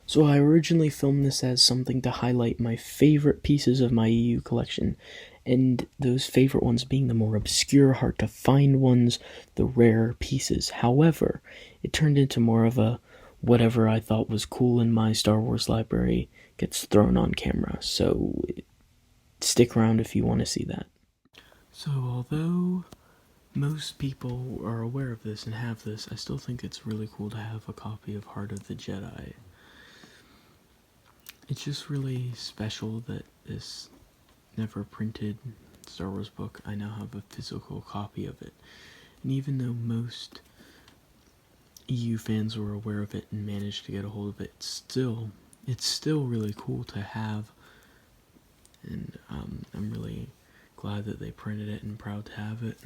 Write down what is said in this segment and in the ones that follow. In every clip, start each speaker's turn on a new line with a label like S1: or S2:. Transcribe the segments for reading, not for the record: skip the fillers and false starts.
S1: So I originally filmed this as something to highlight my favorite pieces of my EU collection, and those favorite ones being the more obscure, hard to find ones, the rare pieces. However, it turned into more of a whatever I thought was cool in my Star Wars library gets thrown on camera, so stick around if you want to see that. So although most people are aware of this and have this, I still think it's really cool to have a copy of Heart of the Jedi. It's just really special that this never printed Star Wars book, I now have a physical copy of it. And even though most EU fans were aware of it and managed to get a hold of it, it's still really cool to have. And I'm really glad that they printed it and proud to have it.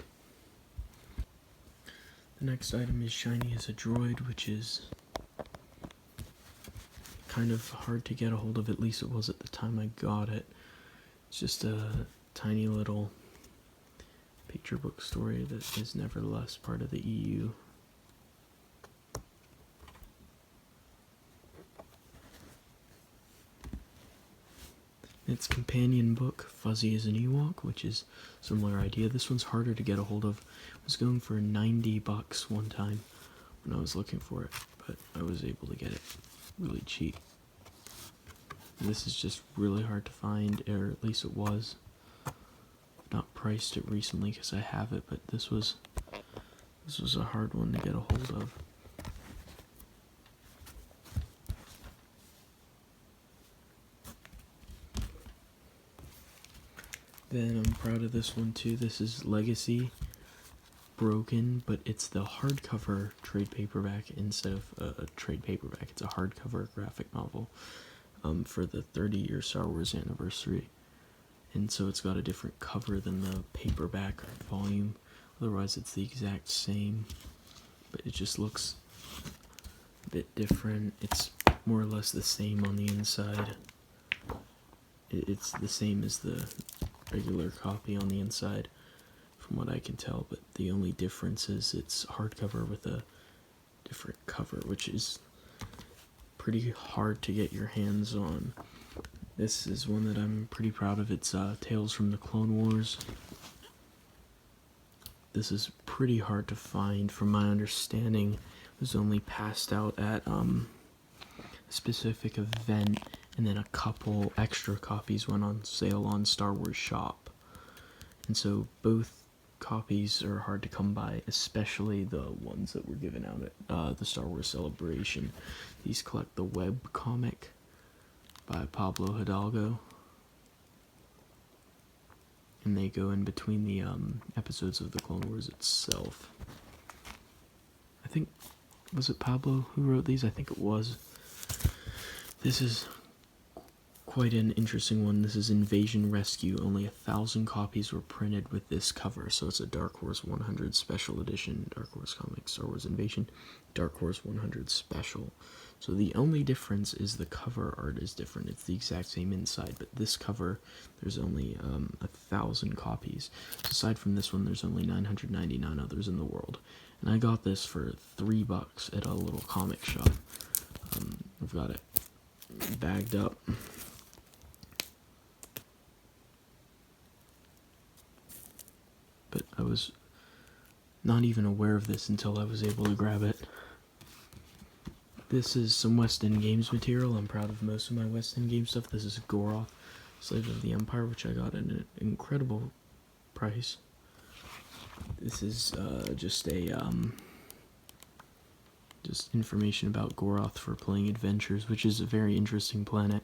S1: The next item is shiny as a droid, which is kind of hard to get a hold of, at least it was at the time I got it. It's just a tiny little picture book story that is nevertheless part of the EU. Its companion book, Fuzzy as an Ewok, which is a similar idea. This one's harder to get a hold of. It was going for $90 one time when I was looking for it, but I was able to get it really cheap. And this is just really hard to find, or at least it was. Not priced it recently because I have it, but this was a hard one to get a hold of. Then I'm proud of this one too. This is Legacy Broken, but it's the hardcover trade paperback instead of a trade paperback. It's a hardcover graphic novel for the 30-year Star Wars anniversary. And so it's got a different cover than the paperback volume. Otherwise it's the exact same, but it just looks a bit different. It's more or less the same on the inside. It's the same as the regular copy on the inside, from what I can tell, but the only difference is it's hardcover with a different cover, which is pretty hard to get your hands on. This is one that I'm pretty proud of. It's Tales from the Clone Wars. This is pretty hard to find. From my understanding, it was only passed out at a specific event, and then a couple extra copies went on sale on Star Wars Shop. And so both copies are hard to come by, especially the ones that were given out at the Star Wars Celebration. These collect the web comic by Pablo Hidalgo, and they go in between the episodes of the Clone Wars itself. I think, was it Pablo who wrote these? I think it was. This is quite an interesting one. This is Invasion Rescue. Only 1,000 copies were printed with this cover, so it's a Dark Horse 100 Special Edition, Dark Horse Comics, Star Wars Invasion, Dark Horse 100 Special. So the only difference is the cover art is different. It's the exact same inside, but this cover, there's only 1,000 copies. Aside from this one, there's only 999 others in the world. And I got this for $3 at a little comic shop. I've got it bagged up. But I was not even aware of this until I was able to grab it. This is some West End Games material. I'm proud of most of my West End Games stuff. This is Agora, Slave of the Empire, which I got at an incredible price. This is just information about Goroth for playing Adventures, which is a very interesting planet.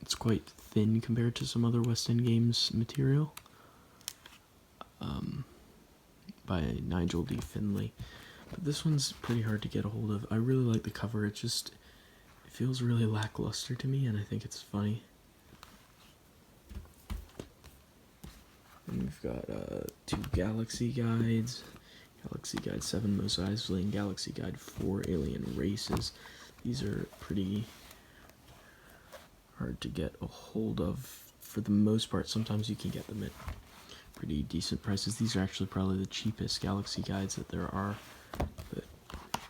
S1: It's quite thin compared to some other West End Games material by Nigel D. Finlay. But this one's pretty hard to get a hold of. I really like the cover. It feels really lackluster to me, and I think it's funny. And we've got 2 Galaxy Guides. Galaxy Guide 7 Mos Eisley and Galaxy Guide 4 Alien Races. These are pretty hard to get a hold of for the most part. Sometimes you can get them at pretty decent prices. These are actually probably the cheapest Galaxy Guides that there are, but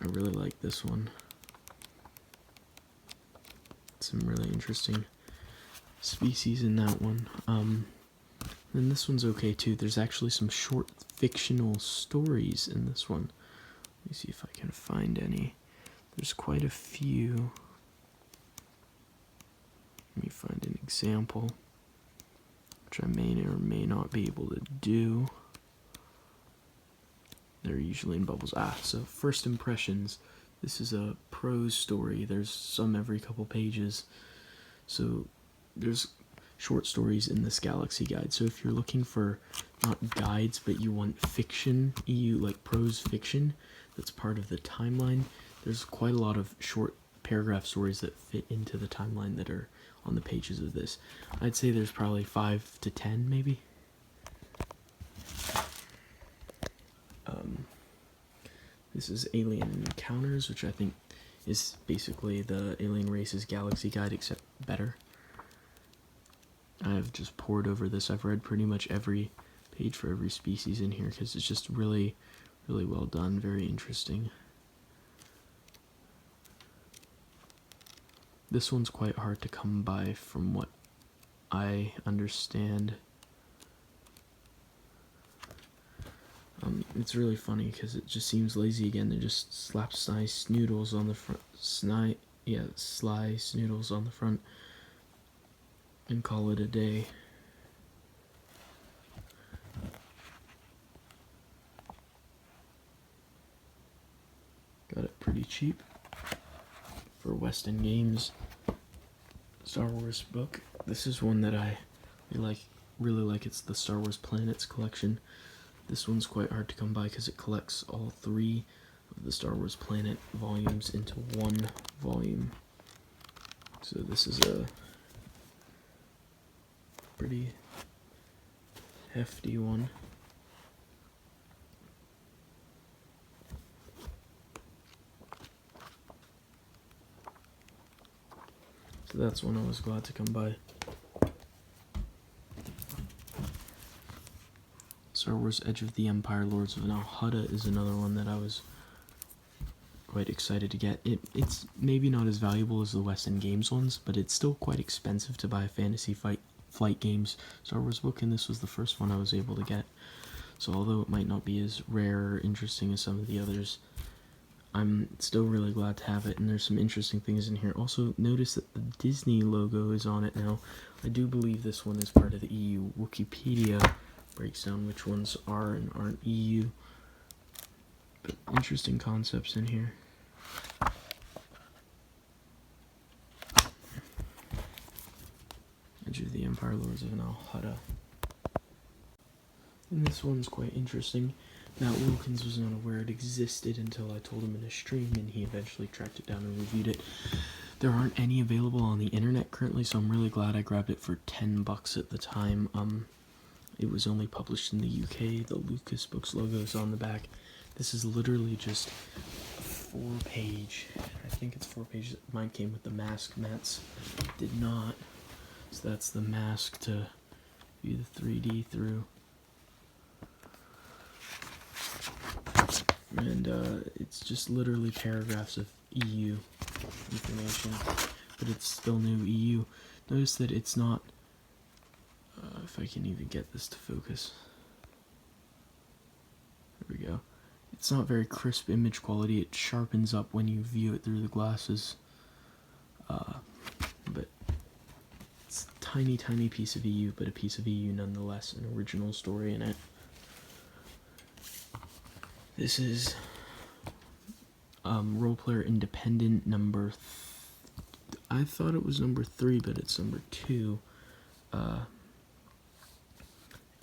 S1: I really like this one. Some really interesting species in that one. And this one's okay too. There's actually some short fictional stories in this one. Let me see if I can find any. There's quite a few. Let me find an example, which I may or may not be able to do. They're usually in bubbles. So first impressions. This is a prose story. There's some every couple pages. So there's short stories in this Galaxy Guide. So if you're looking for not guides, but you want fiction, like prose fiction, that's part of the timeline, there's quite a lot of short paragraph stories that fit into the timeline that are on the pages of this. I'd say there's probably 5 to 10 maybe. This is Alien Encounters, which I think is basically the Alien Race's Galaxy Guide, except better. I've just poured over this. I've read pretty much every page for every species in here because it's just really, really well done, very interesting. This one's quite hard to come by from what I understand. It's really funny because it just seems lazy again. They just slap sly snoodles on the front, sly snoodles on the front, and call it a day. Got it pretty cheap for Weston Games Star Wars book. This is one that I really like. It's the Star Wars Planets collection. This one's quite hard to come by because it collects all 3 of the Star Wars Planet volumes into one volume. So this is a pretty hefty one. So that's one I was glad to come by. Star Wars Edge of the Empire Lords of Nalhutta is another one that I was quite excited to get. It's maybe not as valuable as the Weston Games ones, but it's still quite expensive to buy a Fantasy Flight Games Star Wars book, and this was the first one I was able to get. So although it might not be as rare or interesting as some of the others, I'm still really glad to have it, and there's some interesting things in here. Also, notice that the Disney logo is on it now. I do believe this one is part of the EU. Wikipedia breaks down which ones are and aren't EU. But interesting concepts in here. Edge of the Empire Lords of Nalhutta. And this one's quite interesting. Matt Wilkins was not aware it existed until I told him in a stream, and he eventually tracked it down and reviewed it. There aren't any available on the internet currently, so I'm really glad I grabbed it for $10 at the time. It was only published in the UK. The Lucas Books logo is on the back. This is literally just a 4-page. I think it's 4 pages. Mine came with the mask. Matt's did not. So that's the mask to view the 3D through. And it's just literally paragraphs of EU information, but it's still new EU. Notice that it's not, if I can even get this to focus. There we go. It's not very crisp image quality. It sharpens up when you view it through the glasses. But it's a tiny, tiny piece of EU, but a piece of EU nonetheless. An original story in it. This is Role Player Independent number... I thought it was number 3, but it's number 2.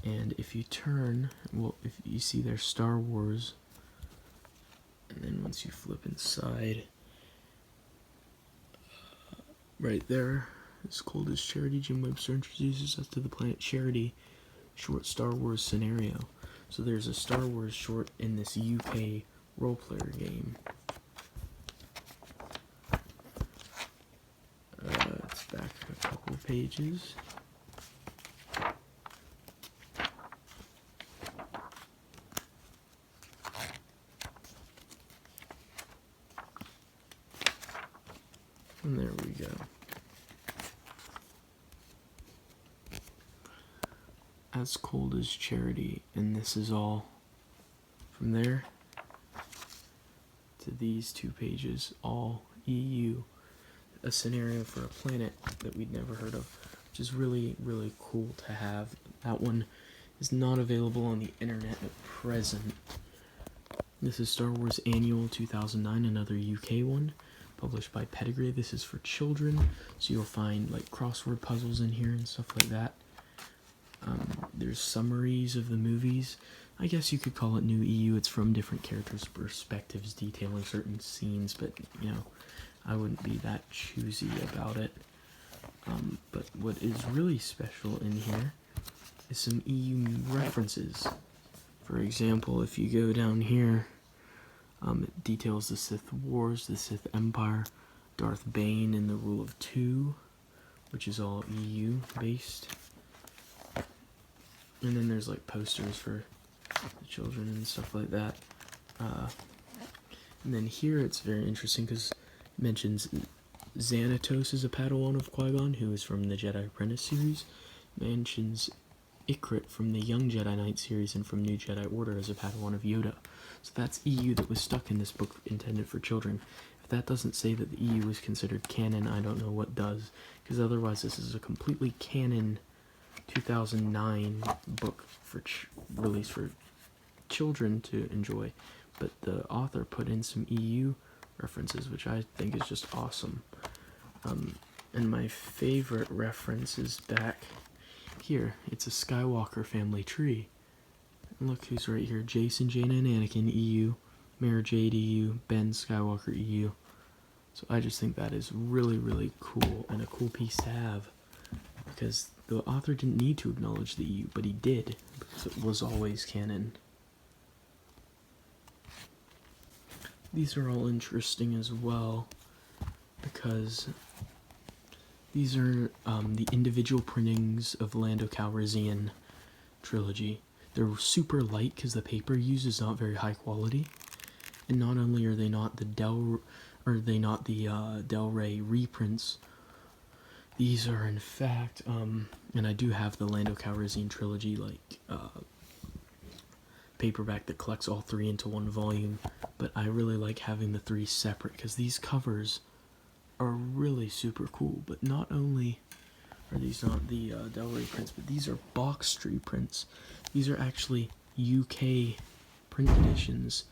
S1: And if you turn, well, if you see there's Star Wars, and then once you flip inside, right there, it's Cold as Charity. Jim Webster introduces us to the planet Charity, short Star Wars scenario. So there's a Star Wars short in this UK role player game. It's back a couple of pages. And there we go. As Cold as Charity, and this is all from there to these 2 pages, all EU, a scenario for a planet that we'd never heard of, which is really, really cool to have. That one is not available on the internet at present. This is Star Wars Annual 2009, another UK one, published by Pedigree. This is for children, so you'll find like crossword puzzles in here and stuff like that. There's summaries of the movies. I guess you could call it New EU. It's from different characters' perspectives, detailing certain scenes, but, you know, I wouldn't be that choosy about it. But what is really special in here is some EU references. For example, if you go down here, it details the Sith Wars, the Sith Empire, Darth Bane, and the Rule of Two, which is all EU based. And then there's like posters for the children and stuff like that. And then here it's very interesting because it mentions Xanatos is a Padawan of Qui-Gon, who is from the Jedi Apprentice series. Mentions Ikrit from the Young Jedi Knight series and from New Jedi Order as a Padawan of Yoda. So that's EU that was stuck in this book intended for children. If that doesn't say that the EU is considered canon, I don't know what does. Because otherwise this is a completely canon 2009 book for released for children to enjoy, but the author put in some EU references, which I think is just awesome. And my favorite reference is back here. It's a Skywalker family tree. And look who's right here: Jason, Jaina, and Anakin EU, Mara Jade EU, Ben Skywalker EU. So I just think that is really, really cool and a cool piece to have, because the author didn't need to acknowledge the EU, but he did, because it was always canon. These are all interesting as well, because these are the individual printings of Lando Calrissian Trilogy. They're super light because the paper used is not very high quality, and not only are they not the Del Rey reprints, these are in fact, and I do have the Lando Calrissian Trilogy paperback that collects all 3 into one volume, but I really like having the 3 separate because these covers are really super cool. But not only are these not the Del Rey prints, but these are box tree prints. These are actually UK print editions,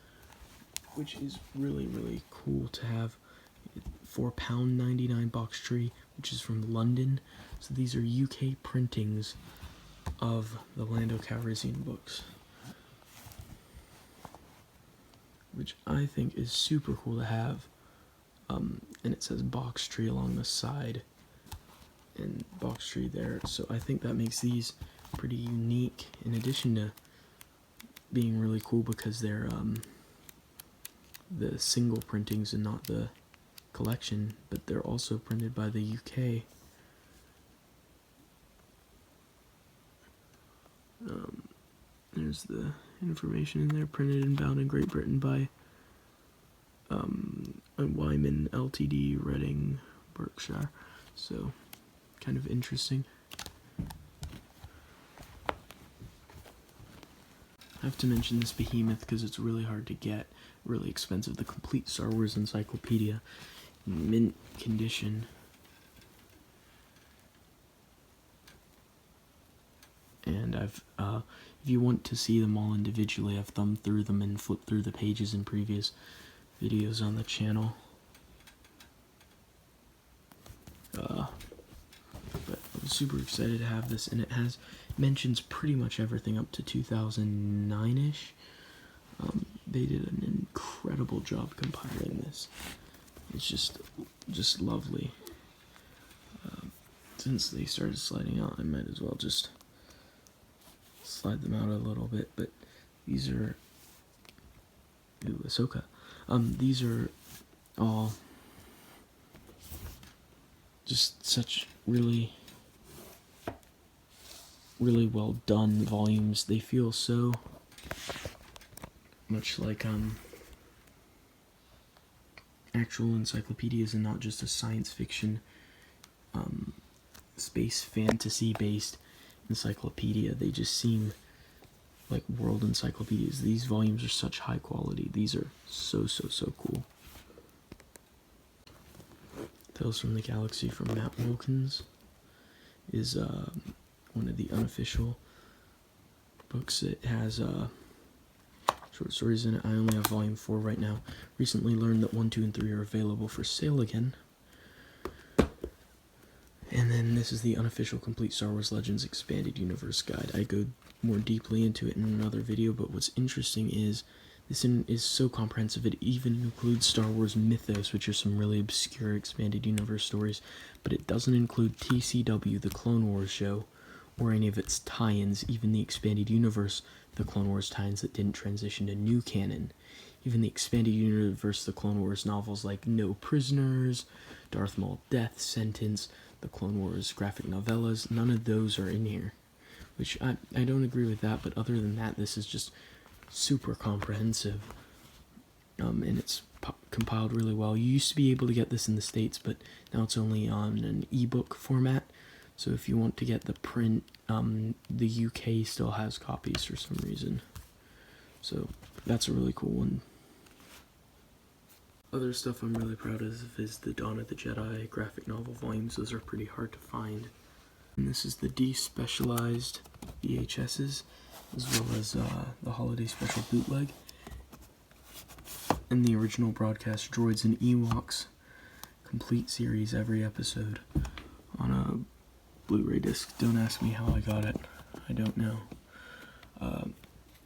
S1: which is really, really cool to have. £4.99 box tree, which is from London. So these are UK printings of the Lando Calrissian books, which I think is super cool to have. And it says box tree along the side and box tree there. So I think that makes these pretty unique, in addition to being really cool because they're the single printings and not the collection, but they're also printed by the UK. There's the information in there, printed and bound in Great Britain by Wyman Ltd, Reading, Berkshire. So, kind of interesting. I have to mention this behemoth because it's really hard to get, really expensive. The complete Star Wars Encyclopedia, in mint condition. And if you want to see them all individually, I've thumbed through them and flipped through the pages in previous videos on the channel. But I'm super excited to have this, and it mentions pretty much everything up to 2009-ish. They did an incredible job compiling this. It's just lovely. Since they started sliding out, I might as well just slide them out a little bit. But these are Ahsoka. These are all just such really well done volumes. They feel so much like actual encyclopedias and not just a science fiction, space fantasy based encyclopedia. They just seem like world encyclopedias. These volumes are such high quality. These are so cool. Tales from the Galaxy from Matt Wilkins is one of the unofficial books. It has short stories in it. I only have volume 4 right now. Recently learned that 1, 2, and 3 are available for sale again. And then this is the Unofficial Complete Star Wars Legends Expanded Universe Guide. I go more deeply into it in another video, but what's interesting is this is so comprehensive. It even includes Star Wars Mythos, which are some really obscure expanded universe stories, but it doesn't include TCW, the Clone Wars show, or any of its tie-ins, even the expanded universe, the Clone Wars tie-ins that didn't transition to new canon. Even the expanded universe, the Clone Wars novels like No Prisoners, Darth Maul Death Sentence, the Clone Wars graphic novellas, none of those are in here. Which I don't agree with that, but other than that, this is just super comprehensive. And it's compiled really well. You used to be able to get this in the States, but now it's only on an ebook format. So if you want to get the print, the UK still has copies for some reason. So that's a really cool one. Other stuff I'm really proud of is the Dawn of the Jedi graphic novel volumes. Those are pretty hard to find. And this is the despecialized VHSs, as well as the holiday special bootleg, and the original broadcast Droids and Ewoks complete series, every episode on a Blu-ray disc. Don't ask me how I got it. I don't know.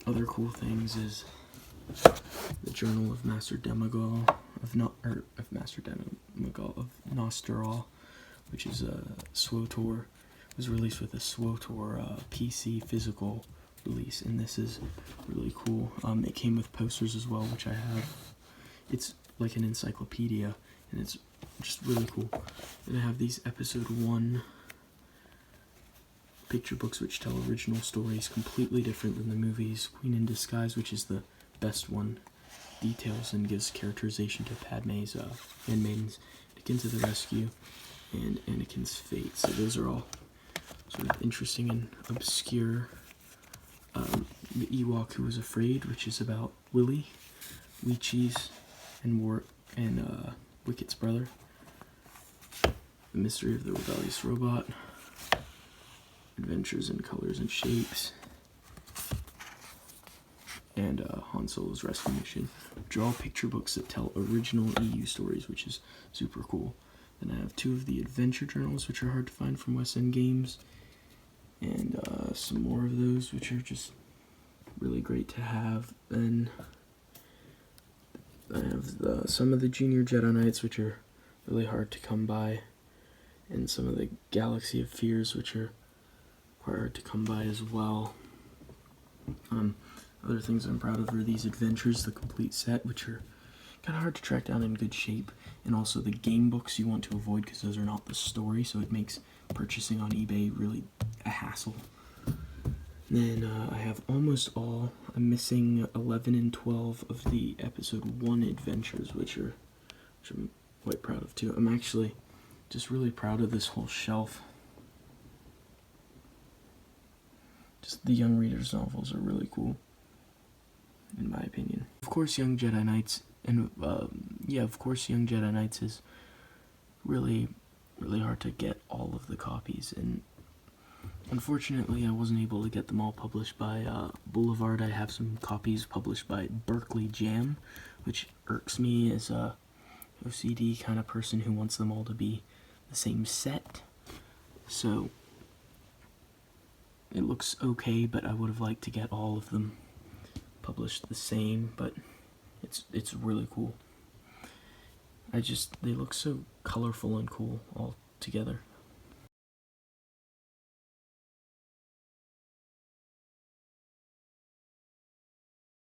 S1: Other cool things is the Journal of Master Demago of Nosterol, which is a SWOTOR. It was released with a SWOTOR PC physical release, and this is really cool. It came with posters as well, which I have. It's like an encyclopedia, and it's just really cool. And I have these episode 1 picture books which tell original stories, completely different than the movies. Queen in Disguise, which is the best one, details and gives characterization to Padme's handmaidens, Anakin to the Rescue, and Anakin's Fate. So those are all sort of interesting and obscure. The Ewok Who Was Afraid, which is about Willie, Weechees, and Wicket's brother. The Mystery of the Rebellious Robot. Adventures in Colors and Shapes. And Han Solo's Rescue Mission, which are all picture books that tell original EU stories, which is super cool. Then I have 2 of the adventure journals, which are hard to find from West End Games, and some more of those, which are just really great to have. Then I have some of the Junior Jedi Knights, which are really hard to come by, and some of the Galaxy of Fears, which are quite hard to come by as well. Other things I'm proud of are these adventures, the complete set, which are kind of hard to track down in good shape, and also the game books you want to avoid because those are not the story, so it makes purchasing on eBay really a hassle. Then I have almost all. I'm missing 11 and 12 of the episode 1 adventures, which I'm quite proud of too. I'm actually just really proud of this whole shelf. Just the Young Readers novels are really cool, in my opinion. Of course, Young Jedi Knights, and Young Jedi Knights is really hard to get all of the copies, and unfortunately I wasn't able to get them all published by Boulevard. I have some copies published by Berkeley Jam, which irks me as a OCD kind of person who wants them all to be the same set. So it looks okay, but I would have liked to get all of them published the same, but it's really cool. They look so colorful and cool all together.